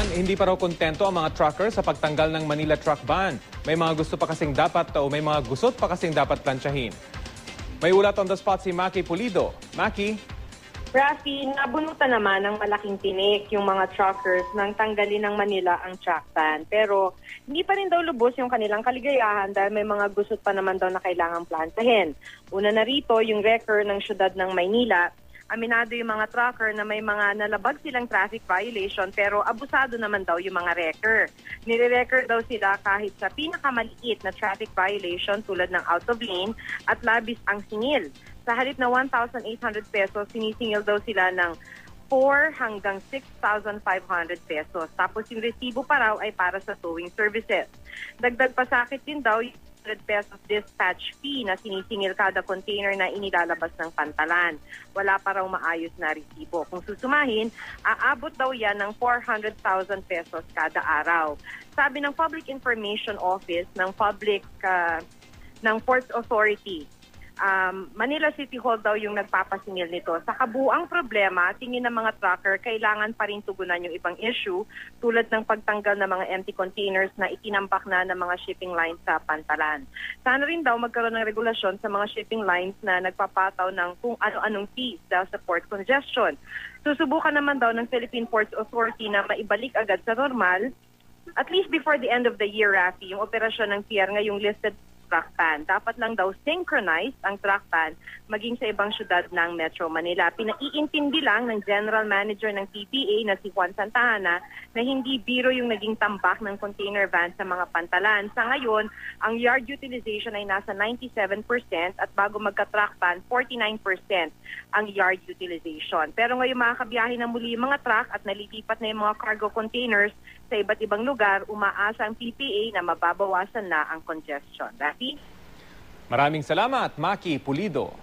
Samantalahan, hindi pa raw kontento ang mga trucker sa pagtanggal ng Manila Truck Ban. May mga gusto pa kasing dapat gusot pa kasing dapat plantsahin. May ulat on the spot si Maki Pulido. Maki? Rafi, nabunutan naman ng malaking tinik yung mga truckers nang tanggalin ng Manila ang truck ban. Pero hindi pa rin daw lubos yung kanilang kaligayahan dahil may mga gusot pa naman daw na kailangang plantahin. Una na rito, yung record ng syudad ng Maynila. Aminado yung mga trucker na may mga nalabag silang traffic violation pero abusado naman daw yung mga wrecker. Nire-record daw sila kahit sa pinakamaliit na traffic violation tulad ng out of lane at labis ang singil. Sa halip na 1,800 pesos, sinisingil daw sila ng 4 hanggang 6,500 pesos. Tapos yung resibo pa raw ay para sa towing services. Dagdag pasakit din daw yung 100 pesos dispatch fee na sinisingil kada container na inilalabas ng pantalan. Wala pa raw maayos na resibo. Kung susumahin, aabot daw yan ng 400,000 pesos kada araw. Sabi ng Public Information Office ng Ports Authority, Manila City Hall daw yung nagpapasingil nito. Sa kabuuang problema, tingin ng mga trucker, kailangan pa rin tugunan yung ibang issue tulad ng pagtanggal ng mga empty containers na itinampak na ng mga shipping lines sa pantalan. Sana rin daw magkaroon ng regulasyon sa mga shipping lines na nagpapataw ng kung ano-anong fees dahil sa port congestion. Susubukan naman daw ng Philippine Ports Authority na maibalik agad sa normal, at least before the end of the year, Rafi, yung operasyon ng pier ngayong listed truck ban. Dapat lang daw synchronize ang truck ban maging sa ibang syudad ng Metro Manila. Pinaiintindi lang ng General Manager ng PPA na si Juan Santana na hindi biro yung naging tambak ng container van sa mga pantalan. Sa ngayon, ang yard utilization ay nasa 97% at bago magka-truck ban, 49% ang yard utilization. Pero ngayon makakabiyahe na muli yung mga truck at nalilipat na yung mga cargo containers sa iba't ibang lugar, umaasa ang PPA na mababawasan na ang congestion. Rafi? Maraming salamat, Maki Pulido.